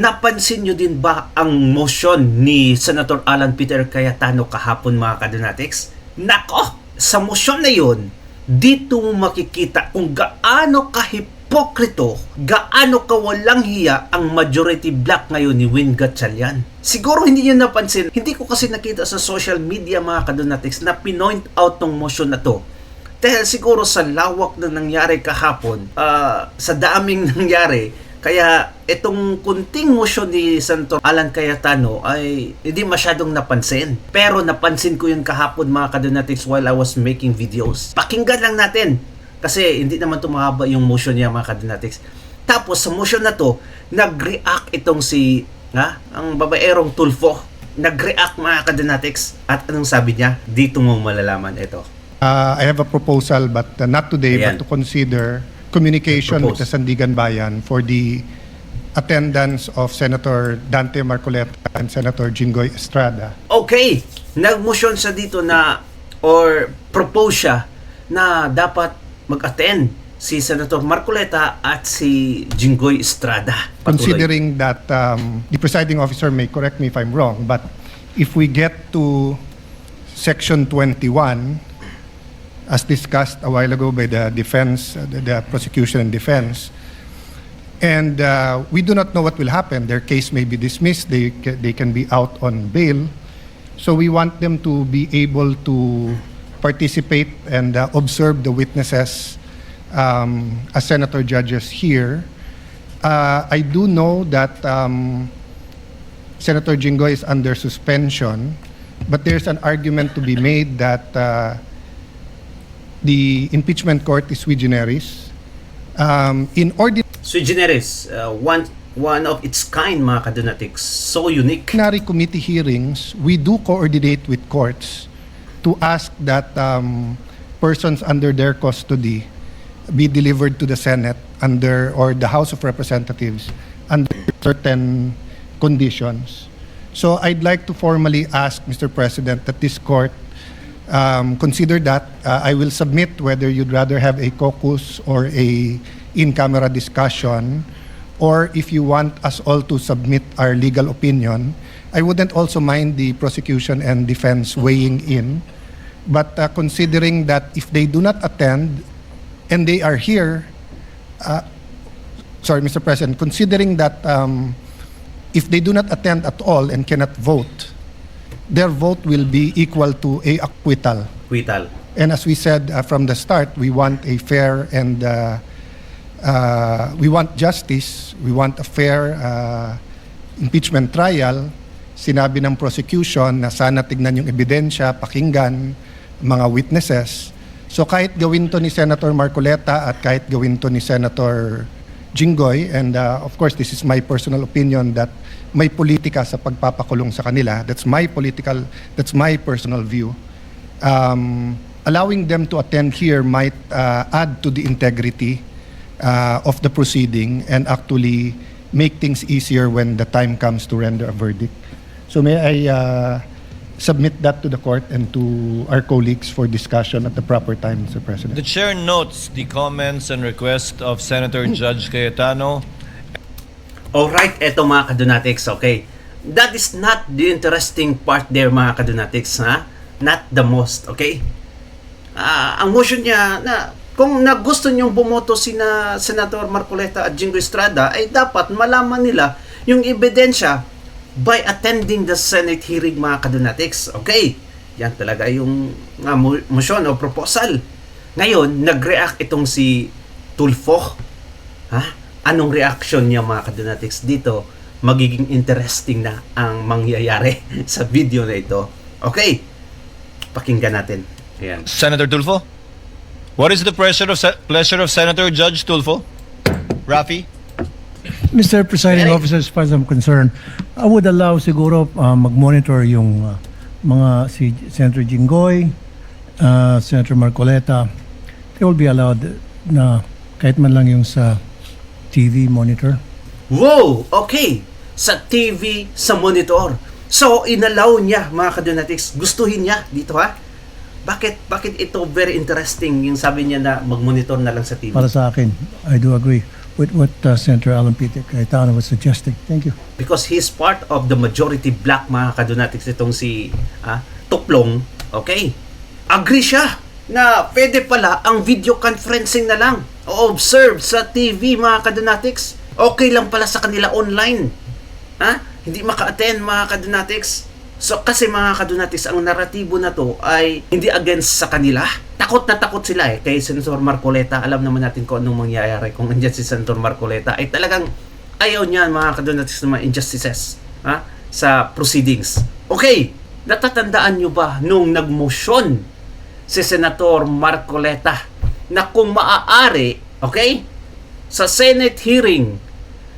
Napansin nyo din ba ang motion ni Senator Alan Peter Cayetano kahapon, mga kadonatics? Nako! Sa motion na yun, dito mo makikita kung gaano kahipokrito, gaano kawalang hiya ang majority bloc ngayon ni Win Gatchalian. Siguro hindi nyo napansin, hindi ko kasi nakita sa social media, mga kadonatics, na pinoint out tong motion na to. Dahil siguro sa lawak na nangyari kahapon, sa daming nangyari, kaya itong kunting motion ni Senator Alan Cayetano ay hindi masyadong napansin. Pero napansin ko yun kahapon, mga kadonatics, while I was making videos. Pakinggan lang natin kasi hindi naman tumahaba yung motion niya, mga kadonatics. Tapos sa motion na to, nag-react itong si ang babaerong Tulfo. Nag-react, mga kadonatics. At anong sabi niya? Dito mo malalaman ito. I have a proposal, but not today, Ayan. but to consider communication with the Sandigan Bayan for the attendance of Senator Dante Marcoleta and Senator Jinggoy Estrada. Okay, nag-motion siya dito na, or propose siya na dapat mag-attend si Senator Marcoleta at si Jinggoy Estrada. Patuloy. Considering that the presiding officer may correct me if I'm wrong, but if we get to Section 21, as discussed a while ago by the defense, the prosecution and defense, and we do not know what will happen. Their case may be dismissed. They can be out on bail. So we want them to be able to participate and observe the witnesses as senator judges here. I do know that Senator Jinggoy is under suspension, but there's an argument to be made that the impeachment court is sui generis. In Sui generis, one of its kind, mga kadonatics. So unique. ordinary committee hearings, we do coordinate with courts to ask that persons under their custody be delivered to the Senate or the House of Representatives under certain conditions. So I'd like to formally ask, Mr. President, that this court consider that. I will submit whether you'd rather have a caucus or a in-camera discussion, or if you want us all to submit our legal opinion. I wouldn't also mind the prosecution and defense weighing in, but considering that if they do not attend and they are here, sorry, Mr. President, considering that if they do not attend at all and cannot vote, their vote will be equal to a acquittal. Acquittal. And as we said from the start, we want a fair and we want justice. We want a fair impeachment trial. Sinabi ng prosecution na sana tignan yung ebidensya, pakinggan mga witnesses. So kahit gawin to ni Senator Marcoleta at kahit gawin to ni Senator Jinggoy, and of course this is my personal opinion that may politika sa pagpapakulong sa kanila. That's my personal view. Allowing them to attend here might add to the integrity of the proceeding and actually make things easier when the time comes to render a verdict. So may I submit that to the court and to our colleagues for discussion at the proper time, Mr. President. The chair notes the comments and request of Senator Judge Cayetano. Alright, eto, mga kadonatics, okay. That is not the interesting part there, mga kadonatics, ha? Not the most, okay? Ang motion niya na kung gusto niyong bumoto sina Senator Marcoleta at Jinggoy Estrada, ay dapat malaman nila yung ebidensya by attending the Senate hearing, mga kadonatics, okay? Yan talaga yung motion o proposal. Ngayon, nag-react itong si Tulfo, ha? Anong reaction niya, mga kadonatics, dito? Magiging interesting na ang mangyayari sa video na ito. Okay, pakinggan natin. Ayan. Senator Tulfo, what is the pleasure of Senator Judge Tulfo? Rafi? Mr. Presiding Officer, as far as I'm concerned, I would allow siguro mag-monitor yung mga si Senator Jinggoy, Senator Marcoleta. They will be allowed na kahit man lang yung sa TV monitor. Wow! Okay! Sa TV, sa monitor. So, inalaw niya, mga kadonatics. Gustuhin niya dito, ha? Bakit ito very interesting yung sabi niya na mag-monitor na lang sa TV? Para sa akin, I do agree. with what Senator Alan Peter Cayetano was suggesting. Thank you. Because he's part of the majority black, mga kadonatics, itong si Tuplong. Okay, agree siya na pwede pala ang video conferencing na lang o observe sa TV, mga kadonatics. Okay lang pala sa kanila online. Hindi maka-attend, mga kadonatics. So kasi, mga kadonatics, ang naratibo na to ay hindi against sa kanila. Takot na takot sila kay Senator Marcoleta. Alam naman natin kung anong mangyayari kung andyan si Senator Marcoleta. Ay talagang ayaw niyan, mga kadonatics, ng mga injustices sa proceedings. Okay, natatandaan nyo ba nung nagmosyon si Senator Marcoleta na kung maaari, okay, sa Senate hearing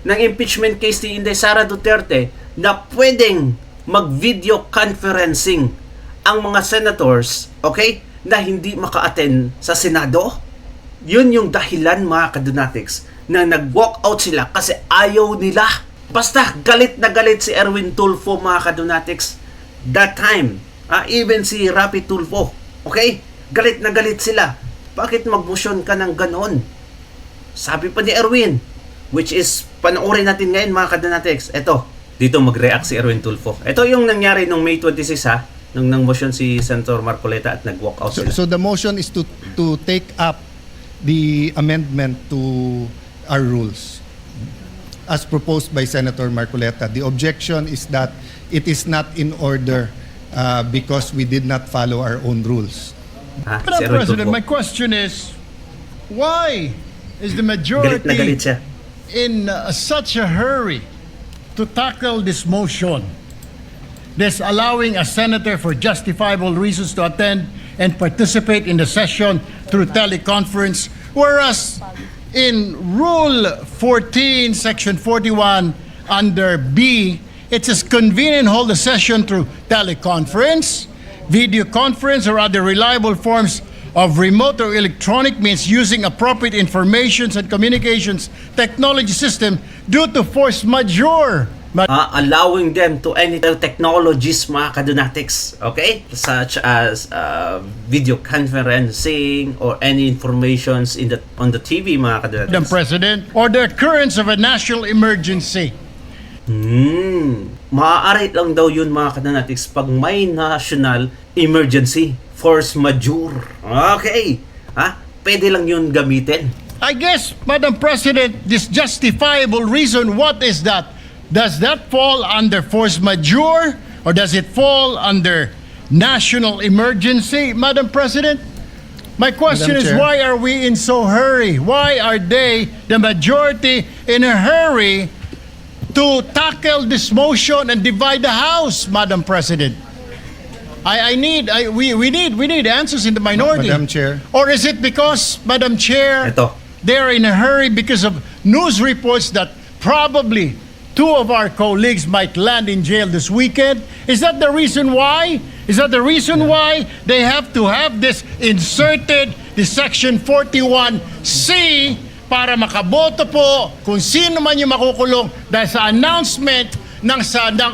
ng impeachment case ni Inday Sara Duterte na pwedeng mag-video conferencing ang mga senators, okay, na hindi maka-attend sa Senado? Yun yung dahilan, mga kadonatics, na nag-walk out sila kasi ayaw nila. Basta galit na galit si Erwin Tulfo, mga kadonatics, that time. Even si Rapi Tulfo, okay, galit na galit sila. Bakit mag-motion ka ng ganon? Sabi pa ni Erwin, which is, panoorin natin ngayon, mga kadonatics. Eto, dito mag-react si Erwin Tulfo. Ito yung nangyari nung May 26, nung nang-motion si Senator Marcoleta at nag-walk out sila. So the motion is to take up the amendment to our rules as proposed by Senator Marcoleta. The objection is that it is not in order because we did not follow our own rules. Si Madam Erwin President, Tulfo. my question is, why is the Galit na galit majority siya. in such a hurry to tackle this motion, this allowing a senator for justifiable reasons to attend and participate in the session through teleconference, whereas in Rule 14, Section 41, under B, it says convene and hold a session through teleconference, video conference, or other reliable forms of remote or electronic means using appropriate informations and communications technology system due to force majeure. Allowing them to any technologies, mga kadonatics, okay, such as video conferencing or any informations on the TV, mga kadonatics. Madam President, or the occurrence of a national emergency. Maaari lang daw yun, mga kadonatics, pag may national emergency, force majeure. Okay, pwede lang yun gamitin. I guess, Madam President, this justifiable reason, what is that? Does that fall under force majeure or does it fall under national emergency, Madam President? My question Madam is, Chair. why are we in so hurry? Why are they, the majority, in a hurry to tackle this motion and divide the House, Madam President? We need answers in the minority. Madam Chair. Or is it because, Madam Chair, Ito. they're in a hurry because of news reports that probably two of our colleagues might land in jail this weekend? Is that the reason why? Is that the reason why they have to have this inserted, the Section 41C, para makaboto po kung sino man yung makukulong dahil sa announcement ng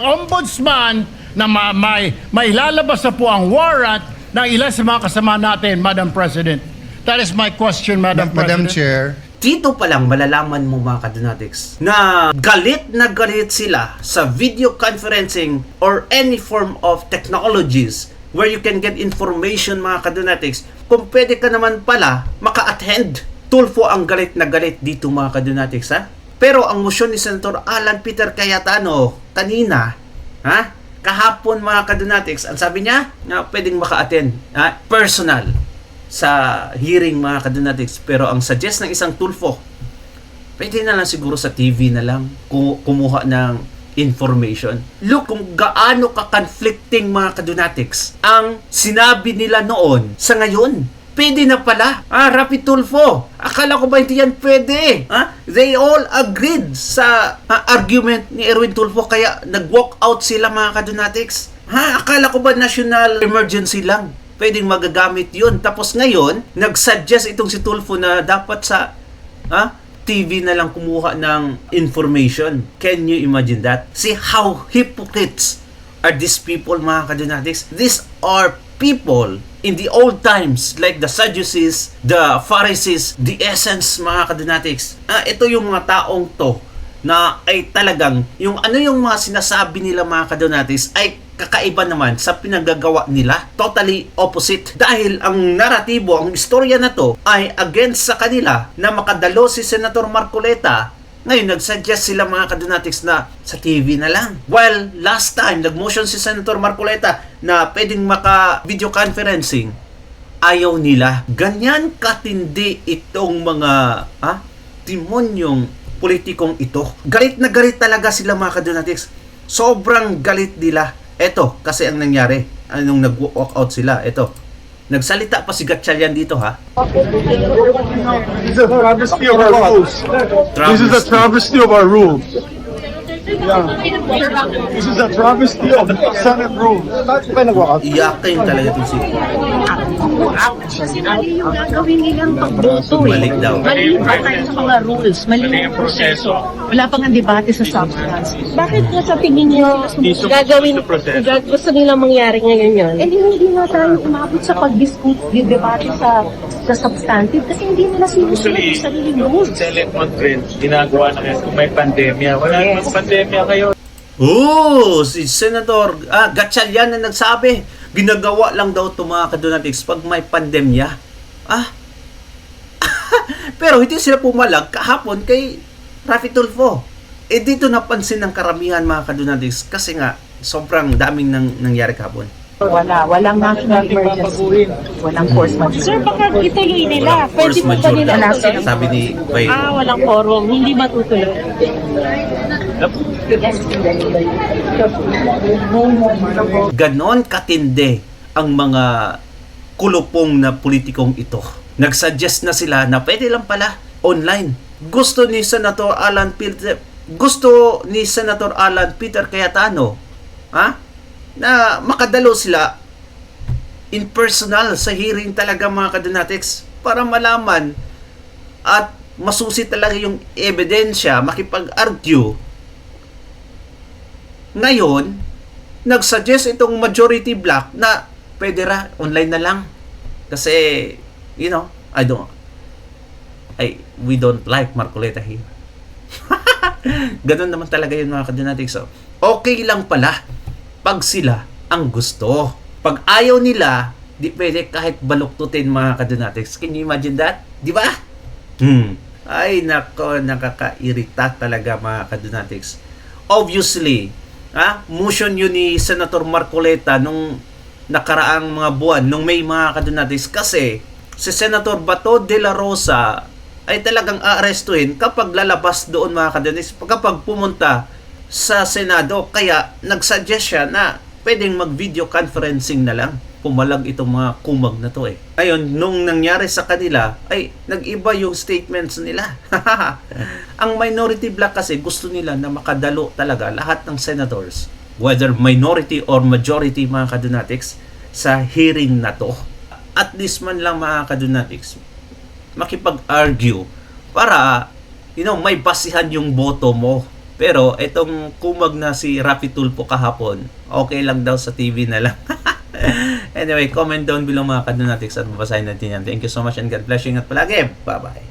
ombudsman na may lalabas na po ang warrant ng ilan sa mga kasama natin, Madam President. That is my question, Madam Madam President. Chair, Dito pa lang malalaman mo, mga kadonatics, na galit sila sa video conferencing or any form of technologies where you can get information, mga kadonatics, kung pwede ka naman pala maka-attend. Tulfo ang galit na galit dito, mga kadonatics, Pero ang motion ni Senator Alan Peter Cayetano kanina, kahapon, mga kadonatics, ang sabi niya na pwedeng maka-attend personal sa hearing, mga kadonatics. Pero ang suggest ng isang Tulfo, pwede na lang siguro sa TV na lang kumuha ng information. Look kung gaano ka-conflicting, mga kadonatics, ang sinabi nila noon sa ngayon. Pwede na pala. Rapi Tulfo, akala ko ba hindi yan pwede? They all agreed sa argument ni Erwin Tulfo, kaya nag-walk out sila, mga kadonatics. Akala ko ba national emergency lang pwedeng magagamit yun? Tapos ngayon, nag-suggest itong si Tulfo na dapat sa TV na lang kumuha ng information. Can you imagine that? See how hypocrites are these people, mga kadonatics? These are people in the old times, like the Sadducees, the Pharisees, the essence, mga kadonatics. Ito yung mga taong to na ay talagang, yung ano yung mga sinasabi nila mga kadonatics ay kakaiba naman sa pinagagawa nila. Totally opposite. Dahil ang naratibo, ang istorya na to ay against sa kanila na makadalo si Senator Marcoleta. Ngayon, nagsuggest sila mga kadonatics na sa TV na lang. While last time, nag-motion si Senator Marcoleta na pwedeng maka-video conferencing, ayaw nila. Ganyan katindi itong mga demonyong politikong ito. Galit na galit talaga sila mga kadonatics. Sobrang galit nila. Eto, kasi ang nangyari, anong nag-walk out sila, eto. Nagsalita pa si Gatchalian dito, ha? This is a travesty of our rules. This is a travesty of our rules. Yeah. This is a travesty of Senate rules. Iyakin talaga itong si... Kasi mali yung gagawin nilang pagboto eh. Mali daw. Mali pa tayo sa mga rules, mali yung proseso. Wala pang ang debate sa substance. Bakit nga sa tingin niyo gagawin, gusto nilang mangyari ngayon yun? Eh hindi nga tayo umabot sa pag-discuss, debate sa substantive kasi hindi nila sinusunod yung sariling rules. Select conference, ginagawa na ngayon kung may pandemya. Wala namang pandemya kayo. Si Senator Gatchalian na nagsabi, ginagawa lang daw ito mga kadonatics pag may pandemya. Pero hindi sila pumalag kahapon kay Raffy Tulfo. Dito napansin ng karamihan mga kadonatics kasi nga sobrang daming nangyari kahapon. Walang national emergency. Walang force majeure. Sir, baka ituloy nila. Pwede Force mo ba majeure nila? daw, sabi ni Bay. Walang quorum. Hindi matutuloy. Ganon katindi ang mga kulupong na politikong ito. Nagsuggest na sila na pwede lang pala online. Gusto ni Senator Alan Peter Cayetano, na makadalo sila in personal sa hearing talaga mga kadonatics para malaman at masusi talaga yung ebidensya, makipag-argue. Ngayon, nagsuggest itong majority bloc na pwede online na lang. Kasi, we don't like Marcoleta here. Ganun naman talaga yun mga kadonatics. So, okay lang pala pag sila ang gusto. Pag ayaw nila, di pwede kahit baluktutin mga kadonatics. Can you imagine that? Di ba? Ay, nako, nakakairita talaga mga kadonatics. Obviously, motion yun ni Senator Marcoleta nung nakaraang mga buwan, nung may mga kadonatics. Kasi, si Senator Bato de la Rosa ay talagang aarestuhin kapag lalabas doon mga kadonatics, kapag pumunta sa Senado. Kaya nagsuggest siya na pwedeng mag-video conferencing na lang. Pumalag itong mga kumag na to eh. Ngayon, nung nangyari sa kanila, ay nag-iba yung statements nila. Ang minority bloc kasi gusto nila na makadalo talaga lahat ng senators, whether minority or majority mga kadonatics, sa hearing na to. At least man lang mga kadonatics, makipag-argue para may basihan yung boto mo. Pero itong kumag na si Raffy Tulfo kahapon, okay lang daw sa TV na lang. Anyway, comment down below mga kadonatics at babasahin natin yan. Thank you so much and God bless you. Ingat palagi. Bye-bye.